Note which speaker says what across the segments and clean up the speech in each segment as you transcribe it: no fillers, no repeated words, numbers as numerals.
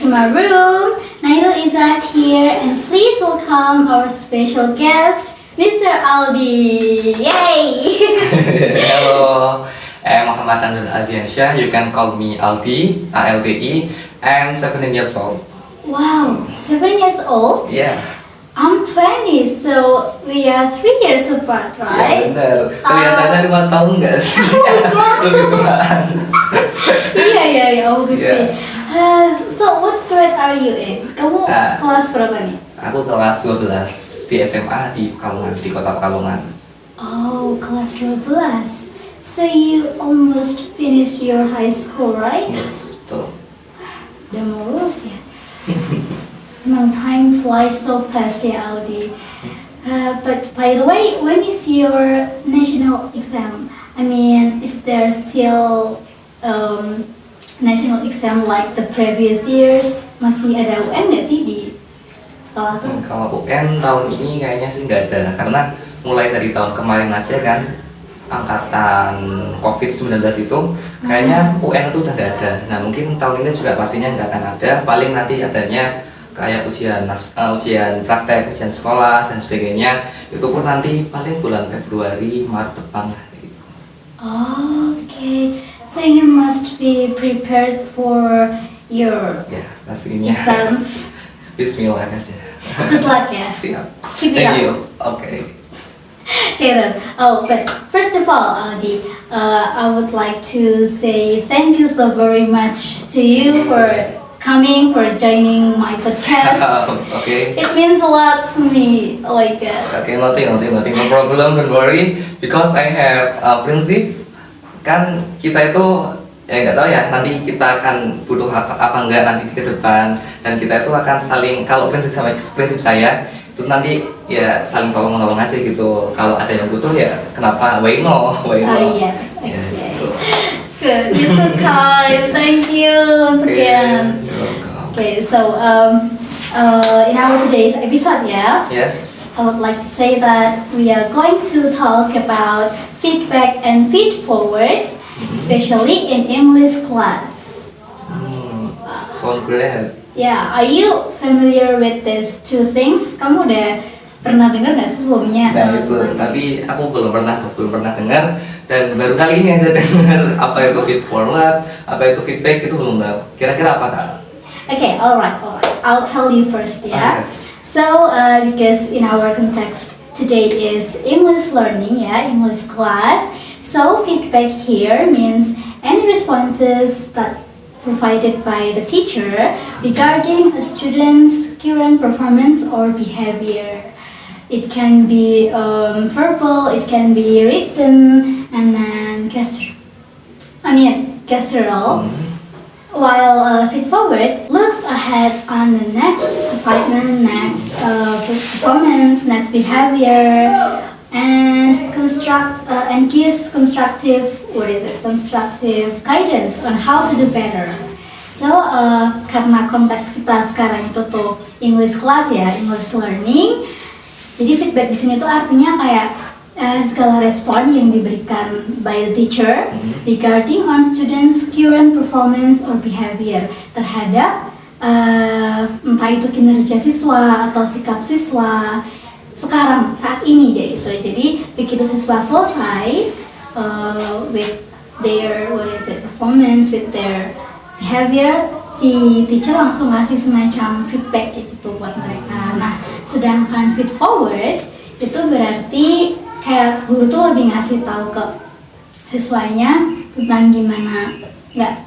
Speaker 1: to my room. Nailul Izzaz here, and please welcome our special guest, Mr. Aldi. Yay!
Speaker 2: Hello, I'm Muhammad Andun Aldiansyah. You can call me Aldi, ALDI. I'm 17 years old.
Speaker 1: Wow, 7 years old?
Speaker 2: Yeah.
Speaker 1: I'm 20, so we are 3 years apart,
Speaker 2: Ya
Speaker 1: right?
Speaker 2: benar. Kelihatannya 5 tahun nggak sih? Lebih tuaan.
Speaker 1: Iya, obviously.
Speaker 2: Yeah.
Speaker 1: So what grade are you in? Kamu kelas berapa nih?
Speaker 2: Aku kelas 12 di SMA di Pekalongan, di kota Pekalongan.
Speaker 1: Oh, kelas 12. So you almost finished your high school, right?
Speaker 2: Yes, betul.
Speaker 1: Udah mau lulus ya? Emang time flies so fast ya, Aldi. But by the way, when is your national exam? I mean, is there still national exam like the previous years? Masih ada UN nggak sih di sekolah tuh?
Speaker 2: Kalau UN tahun ini kayaknya sih nggak ada, karena mulai dari tahun kemarin aja kan angkatan COVID-19 itu kayaknya UN itu udah nggak ada. Nah mungkin tahun ini juga pastinya nggak akan ada. Paling nanti adanya kayak ujian praktek, ujian sekolah dan sebagainya. Itu pun nanti paling bulan Februari, Maret depan lah gitu.
Speaker 1: Okay, so you must be prepared for your
Speaker 2: Ya pastinya.
Speaker 1: exams.
Speaker 2: Bismillah aja.
Speaker 1: Good luck ya.
Speaker 2: Siap.
Speaker 1: Keep it
Speaker 2: Thank
Speaker 1: up.
Speaker 2: you. Oke.
Speaker 1: Okay then. Oh, but first of all, Aldi, I would like to say thank you so very much to you for coming, for joining my podcast.
Speaker 2: Okay.
Speaker 1: It means a lot for me. Like,
Speaker 2: Okay, nothing, no problem, don't worry. Because I have a prinsip, kan kita itu ya nggak tahu ya nanti kita akan butuh apa enggak nanti ke depan, dan kita itu akan saling, kalau prinsip saya itu nanti ya saling tolong menolong aja gitu. Kalau ada yang butuh ya kenapa, why no.
Speaker 1: oh yes,
Speaker 2: Ya,
Speaker 1: okay.
Speaker 2: gitu.
Speaker 1: Good. You're so kind. Thank you once again.
Speaker 2: You're welcome.
Speaker 1: Okay, so in our today's episode, yeah.
Speaker 2: Yes.
Speaker 1: I would like to say that we are going to talk about feedback and feed forward, especially in English class.
Speaker 2: Sound great.
Speaker 1: Yeah, are you familiar with these two things? Kamu udah pernah dengar nggak sih sebelumnya?
Speaker 2: Nah itu, tapi aku belum pernah dengar, dan baru kali ini aja dengar apa itu feed forward, apa itu feedback, itu belum tahu. Kira-kira apa kak?
Speaker 1: Okay, alright. I'll tell you first, yeah.
Speaker 2: Yes.
Speaker 1: So, because in our context today is English learning, yeah, English class. So, feedback here means any responses that provided by the teacher regarding a student's current performance or behavior. It can be verbal, it can be written, and then gestural. While feed forward looks ahead on the next assignment, next performance, next behavior, and gives constructive guidance on how to do better. So karena konteks kita sekarang itu tuh English class ya, English learning. Jadi feedback di sini tuh artinya kayak segala respon yang diberikan by the teacher regarding on students' current performance or behavior terhadap entah itu kinerja siswa atau sikap siswa sekarang saat ini gitu. Jadi begitu siswa selesai with their performance, with their behavior, si teacher langsung ngasih semacam feedback gitu buat mereka. Nah, sedangkan feed forward itu berarti kayak guru tuh lebih ngasih tahu ke siswanya tentang gimana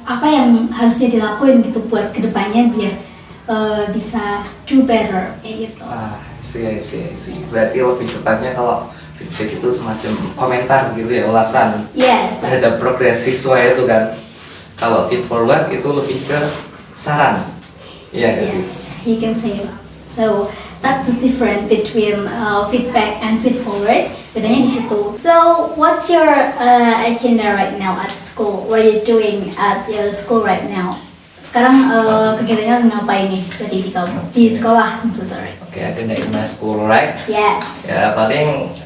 Speaker 1: apa yang harusnya dilakuin gitu buat kedepannya biar bisa do better kayak gitu.
Speaker 2: I see. Berarti lebih tepatnya kalau feedback itu semacam komentar gitu ya, ulasan terhadap progres siswa itu kan. Kalau feed forward itu lebih ke saran. Iya nggak sih?
Speaker 1: Yes, you can say that. So that's the difference between feedback and feed forward. Bedanya di situ. So what's your agenda right now at school? What are you doing at your school right now? Sekarang kegiatannya ngapain nih di sekolah? I'm so sorry.
Speaker 2: Okay, agenda in my school, right?
Speaker 1: Yes.
Speaker 2: Ya paling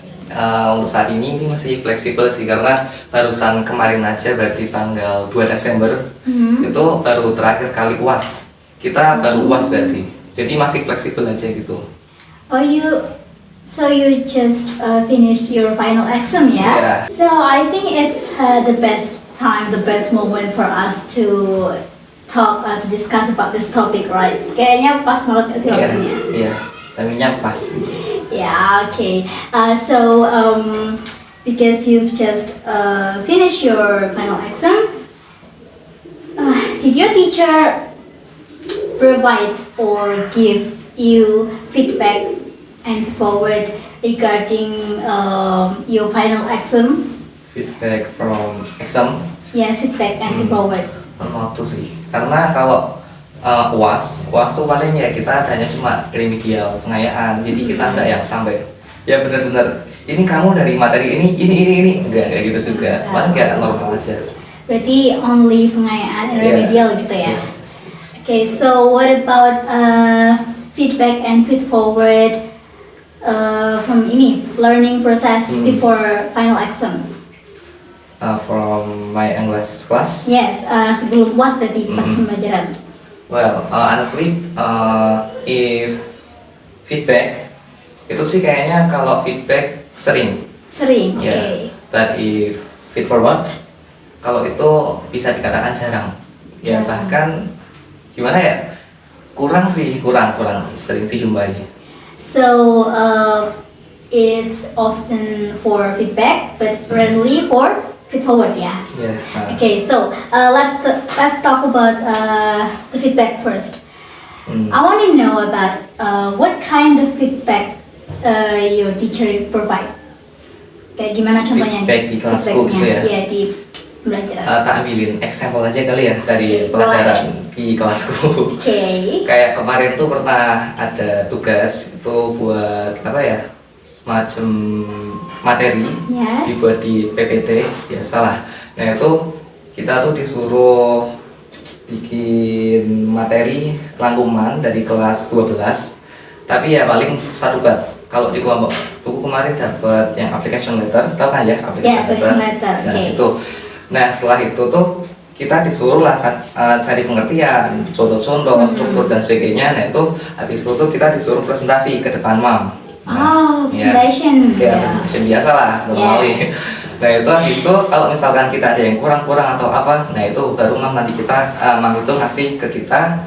Speaker 2: untuk saat ini masih fleksibel sih, karena barusan kemarin aja berarti tanggal 2 Desember itu baru terakhir kali UAS. kita baru UAS berarti. Jadi masih fleksibel aja gitu.
Speaker 1: Oh, so you just finished your final exam, yeah?
Speaker 2: Yeah.
Speaker 1: So I think it's the best time, the best moment for us to talk, to discuss about this topic, right? Kayaknya pas banget sih
Speaker 2: Iya,
Speaker 1: waktunya.
Speaker 2: iya. Timingnya pas.
Speaker 1: Yeah, okay. Because you've just finished your final exam, did your teacher provide or give you feedback and forward regarding your final exam?
Speaker 2: Feedback from exam.
Speaker 1: Yes, feedback and forward.
Speaker 2: Waktu sih. Karena kalau UAS tuh paling ya kita adanya cuma remedial pengayaan. Jadi kita nggak yang sampai ya benar-benar ini kamu dari materi ini enggak kayak gitu juga. Paling kayak normal aja.
Speaker 1: Berarti only pengayaan and remedial gitu ya?
Speaker 2: Yeah.
Speaker 1: Okay, so what about feedback and feed forward from ini learning process before final exam?
Speaker 2: From my English class.
Speaker 1: Yes, sebelum UAS berarti pas pembelajaran.
Speaker 2: Well, honestly, if feedback itu sih kayaknya kalau feedback sering.
Speaker 1: Sering, oke.
Speaker 2: Yeah. But if feed forward, kalau itu bisa dikatakan jarang. Ya
Speaker 1: Jarang.
Speaker 2: bahkan gimana ya? Kurang sering dijumpai.
Speaker 1: So it's often for feedback, but rarely for feed forward, yeah.
Speaker 2: Ya.
Speaker 1: Okay, so let's talk about the feedback first. I want to know about what kind of feedback your teacher provide. Kayak gimana contohnya
Speaker 2: Feedback di kelasku gitu ya?
Speaker 1: Iya, di pembelajaran.
Speaker 2: Tak ambilin example aja kali ya dari
Speaker 1: Okay,
Speaker 2: pelajaran di kelasku.
Speaker 1: Oke.
Speaker 2: Kayak kemarin tuh pernah ada tugas itu buat apa ya? Semacam materi
Speaker 1: Yes.
Speaker 2: dibuat di PPT, biasalah. Nah itu kita tuh disuruh bikin materi rangkuman dari kelas 12. Tapi ya paling satu bab. Kalau di kelompok tuku kemarin dapat yang application letter, tahu kan ya
Speaker 1: application letter.
Speaker 2: Nah
Speaker 1: Okay.
Speaker 2: itu. Nah setelah itu tuh kita disuruh lah cari pengertian, contoh-contoh, struktur dan sebagainya. Nah itu habis itu tuh kita disuruh presentasi ke depan mam.
Speaker 1: Oh, presentation.
Speaker 2: Ya, presentation biasa lah, normally.
Speaker 1: Yes.
Speaker 2: Nah itu habis itu kalau misalkan kita ada yang kurang-kurang atau apa, nah itu baru mam nanti mam itu ngasih ke kita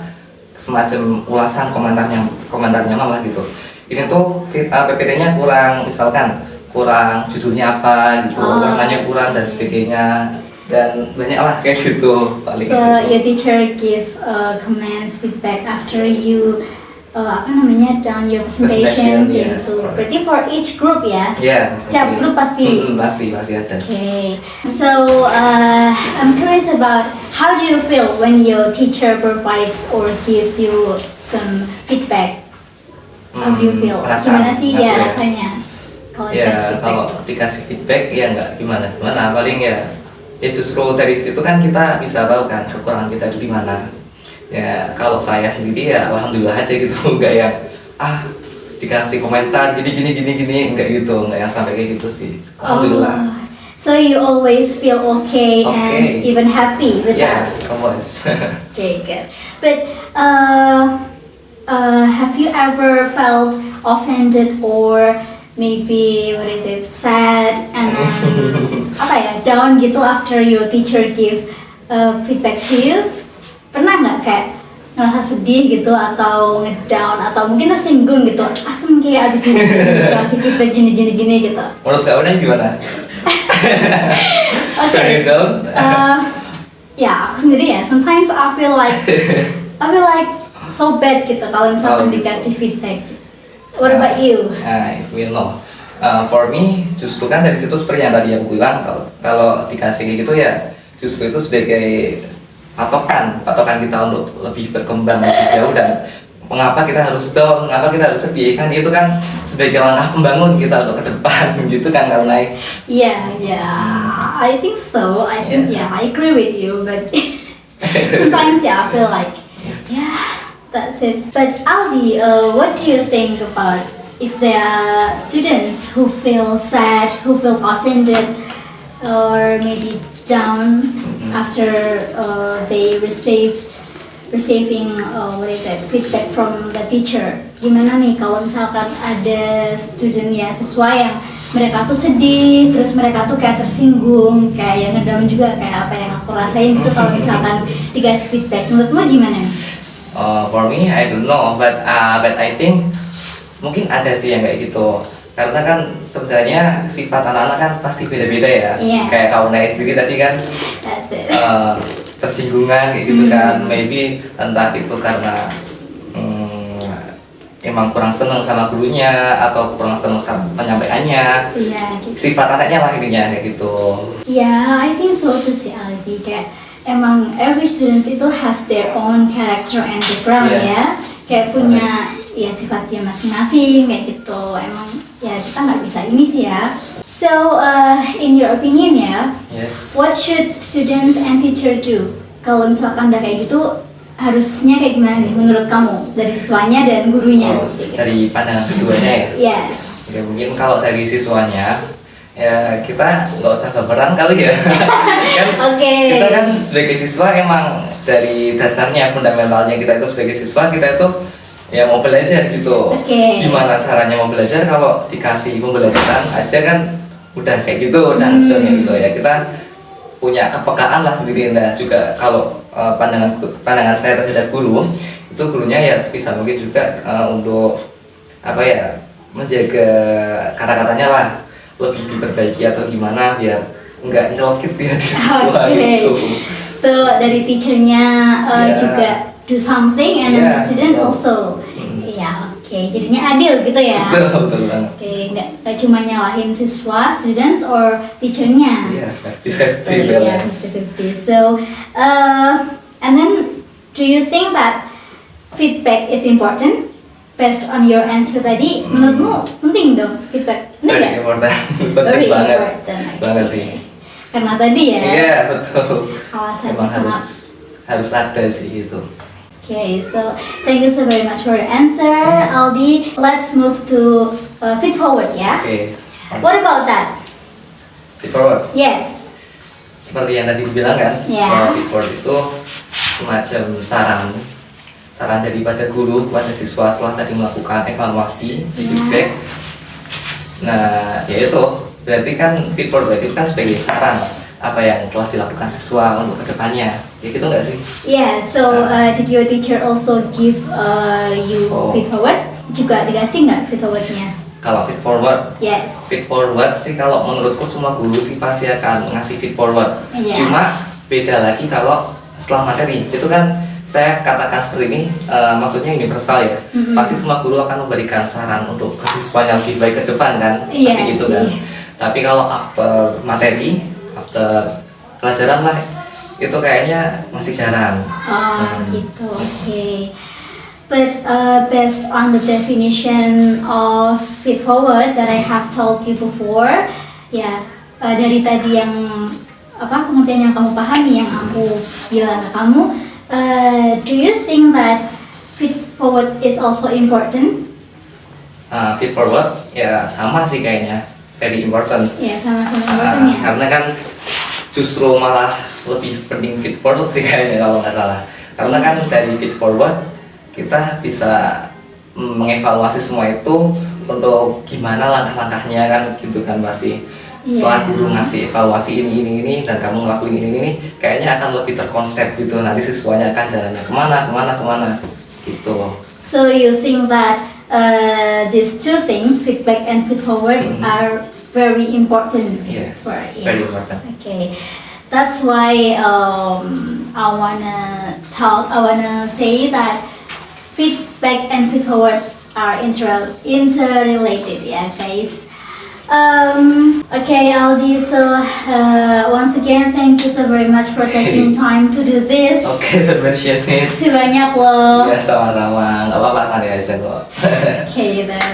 Speaker 2: semacam ulasan komentarnya mam lah gitu. Ini tuh PPT-nya kurang, misalkan kurang judulnya apa gitu, warnanya kurang dan sebagainya, dan banyak lah kayak gitu paling.
Speaker 1: So
Speaker 2: gitu.
Speaker 1: your teacher give comments feedback after you done your presentation
Speaker 2: Presentation, yes,
Speaker 1: gitu.
Speaker 2: correct.
Speaker 1: Berarti for each group ya?
Speaker 2: Ya,
Speaker 1: Setiap grup pasti.
Speaker 2: pasti ada.
Speaker 1: Okay. So I'm curious about how do you feel when your teacher provides or gives you some feedback? How do you feel?
Speaker 2: Perasaan
Speaker 1: Gimana sih
Speaker 2: aku
Speaker 1: ya
Speaker 2: ya.
Speaker 1: rasanya kalau
Speaker 2: Ya
Speaker 1: dikasih feedback?
Speaker 2: kalau dikasih feedback ya nggak gimana paling ya justru dari situ kan kita bisa tahu kan kekurangan kita itu di mana. Ya kalau saya sendiri ya alhamdulillah aja gitu, nggak yang dikasih komentar gini nggak gitu, nggak yang sampai kayak gitu sih, alhamdulillah.
Speaker 1: So you always feel okay and
Speaker 2: Okay.
Speaker 1: even happy with
Speaker 2: Ya
Speaker 1: that?
Speaker 2: always.
Speaker 1: Okay, good. But have you ever felt offended or maybe sad and down gitu after your teacher give feedback to you? Pernah nggak kayak ngerasa sedih gitu atau ngedown atau mungkin tersinggung gitu, asem kayak abis dikasih feedback gini gitu?
Speaker 2: Menurut kamu gimana?
Speaker 1: Okay.
Speaker 2: Pengen down?
Speaker 1: Ya, aku sendiri ya. Sometimes I feel like so bad gitu kalau misalkan
Speaker 2: gitu.
Speaker 1: dikasih feedback. What about you?
Speaker 2: If we know, for me justru kan dari situ seperti yang tadi aku bilang, kalau dikasih kayak gitu ya justru itu sebagai patokan kita untuk lebih berkembang lebih jauh, dan mengapa kita harus down, mengapa kita harus sedih, kan itu kan sebagai langkah pembangun kita untuk ke depan gitu kan kalau naik.
Speaker 1: Yeah, I think so. I think I agree with you, but sometimes I feel like that's it. But Aldi, what do you think about if there are students who feel sad, who feel offended, or maybe down after they receive receiving feedback from the teacher. Gimana nih kalau misalkan ada student ya, siswa yang mereka tuh sedih, terus mereka tuh kayak tersinggung, kayak yang ngedown juga kayak apa yang aku rasain itu kalau misalkan dikasih feedback. Menurutmu gimana?
Speaker 2: For me, I don't know, but I think mungkin ada sih yang kayak gitu. Karena kan sebenarnya sifat anak-anak kan pasti beda-beda ya.
Speaker 1: Iya.
Speaker 2: Kayak kau naik sendiri tadi kan
Speaker 1: That's it.
Speaker 2: tersinggungan kayak gitu kan. Maybe entah itu karena emang kurang senang sama gurunya atau kurang senang sama penyampaiannya.
Speaker 1: Iya, gitu.
Speaker 2: Sifat anaknya lah intinya kayak gitu.
Speaker 1: Yeah, I think so too sih Aldi. Kayak emang every students itu has their own character and background
Speaker 2: Yes.
Speaker 1: ya. Kayak punya ya sifatnya masing-masing kayak gitu. Emang ya kita nggak bisa ini sih ya. So in your opinion ya,
Speaker 2: Yes.
Speaker 1: what should students and teacher do? Kalau misalkan udah kayak gitu, harusnya kayak gimana nih menurut kamu dari siswanya dan gurunya?
Speaker 2: Oh, dari pandangan keduanya ya.
Speaker 1: Yes.
Speaker 2: Ya mungkin kalau dari siswanya ya kita nggak usah baperan kali ya. Kan
Speaker 1: Oke.
Speaker 2: kita kan sebagai siswa emang dari dasarnya fundamentalnya kita itu sebagai siswa kita itu ya mau belajar gitu.
Speaker 1: Oke.
Speaker 2: Gimana caranya mau belajar kalau dikasih pembelajaran aja kan udah kayak gitu, udah kayak gitu ya. Kita punya kepekaan lah sendiri. Nah juga kalau pandangan saya terhadap guru itu gurunya ya sebisa mungkin juga untuk apa ya menjaga kata-katanya lah lebih diperbaiki atau gimana biar nggak nyelkit di hati siswa gitu.
Speaker 1: So dari teachernya
Speaker 2: Yeah.
Speaker 1: juga do something and then the
Speaker 2: Yeah,
Speaker 1: student
Speaker 2: betul.
Speaker 1: also. Ya oke, jadinya adil gitu ya.
Speaker 2: Betul banget.
Speaker 1: Oke, nggak cuma nyalahin siswa, students or teachernya.
Speaker 2: Iya, 50-50
Speaker 1: Yeah,
Speaker 2: balance.
Speaker 1: 50-50. So, and then do you think that feedback is important? Based on your answer tadi, menurutmu penting dong feedback? Penting
Speaker 2: Very
Speaker 1: nggak?
Speaker 2: important,
Speaker 1: Very
Speaker 2: penting banget,
Speaker 1: important.
Speaker 2: banget sih.
Speaker 1: Karena tadi ya.
Speaker 2: Iya betul.
Speaker 1: Alasannya
Speaker 2: Emang
Speaker 1: sangat.
Speaker 2: harus ada sih gitu.
Speaker 1: Okay, so thank you so very much for your answer, Aldi. Let's move to feed forward, ya.
Speaker 2: Oke.
Speaker 1: What about that?
Speaker 2: Feed forward.
Speaker 1: Yes.
Speaker 2: Seperti yang tadi dibilang kan,
Speaker 1: Iya.
Speaker 2: bahwa feed forward itu semacam saran daripada guru kepada siswa setelah tadi melakukan evaluasi, feedback. Nah, ya itu berarti kan feed forward itu kan sebagai saran apa yang telah dilakukan siswa untuk kedepannya, ya gitu nggak sih?
Speaker 1: Yeah. So did your teacher also give you
Speaker 2: Oh.
Speaker 1: feed forward? Juga dikasih nggak feed forwardnya?
Speaker 2: Kalau feed forward,
Speaker 1: Yes.
Speaker 2: feed forward sih kalau menurutku semua guru sih pasti akan ngasih feed forward.
Speaker 1: Iya.
Speaker 2: Cuma beda lagi kalau setelah materi itu kan saya katakan seperti ini, maksudnya universal ya. Pasti semua guru akan memberikan saran untuk ke siswanya lebih baik ke depan kan,
Speaker 1: Iya
Speaker 2: pasti gitu
Speaker 1: sih.
Speaker 2: kan. Tapi kalau after materi, after pelajaran lah, itu kayaknya masih jarang.
Speaker 1: Oh, gitu. Okay. But based on the definition of feed forward that I have told you before, ya dari tadi yang pengertian yang kamu pahami, yang aku bilang ke kamu, do you think that feed forward is also important?
Speaker 2: Feed forward ya sama sih kayaknya, very important.
Speaker 1: Ya, sama-sama important ya.
Speaker 2: Karena kan justru malah lebih penting feed forward sih kayaknya kalau nggak salah. Karena kan dari feed forward kita bisa mengevaluasi semua itu untuk gimana langkah-langkahnya kan gitu kan pasti. Setelah
Speaker 1: Iya.
Speaker 2: guru ngasih evaluasi ini dan kamu ngelakuin ini kayaknya akan lebih terkonsep gitu, nanti siswanya akan jalannya kemana gitu.
Speaker 1: So you think that these two things, feedback and feed forward, are very important
Speaker 2: Yes,
Speaker 1: for
Speaker 2: very important.
Speaker 1: Okay, that's why I wanna say that feedback and feed forward are interrelated, yeah, guys. Okay, Aldi. So once again, thank you so very much for taking time to do this.
Speaker 2: Oke, mention it.
Speaker 1: Makasih banyak loh.
Speaker 2: Ya sama-sama, nggak apa-apa santai aja kok.
Speaker 1: Okay then.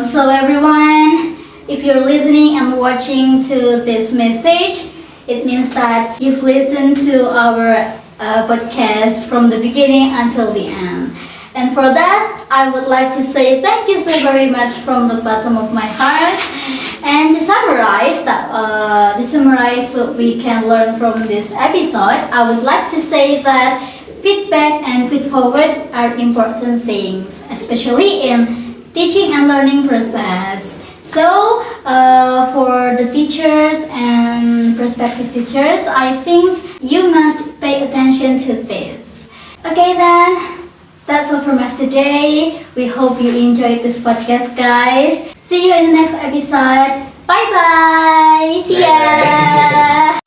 Speaker 1: So everyone, if you're listening and watching to this message, it means that you've listened to our podcast from the beginning until the end. And for that, I would like to say thank you so very much from the bottom of my heart. And to summarize what we can learn from this episode, I would like to say that feedback and feed forward are important things, especially in teaching and learning process. So, for the teachers and prospective teachers, I think you must pay attention to this. Okay then, that's all from us today. We hope you enjoyed this podcast, guys. See you in the next episode. Bye bye. See ya.
Speaker 2: Bye-bye.